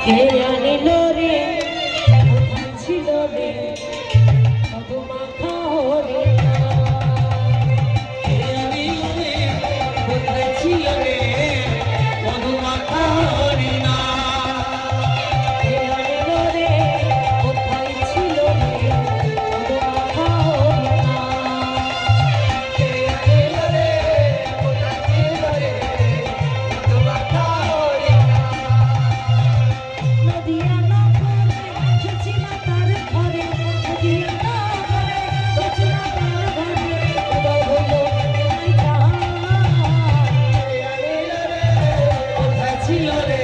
কে আনিল রে কোথায় ছিল রে মধুমাখা হরিণা কে আনিল রে কোথায় ছিল রে মধুমাখা হরিণা কে আনিল রে কোথায় ছিল রে মধুমাখা হরিণা কে আনিল রে কোথায় ছিল রে মধুমাখা হরিণা নদিয়া নগরে ছিল তার ঘরে নদিয়া নগরে ছিল তার ঘরে উদয় হইল এই চাঁদ কে আনিল রে কোথায় ছিল রে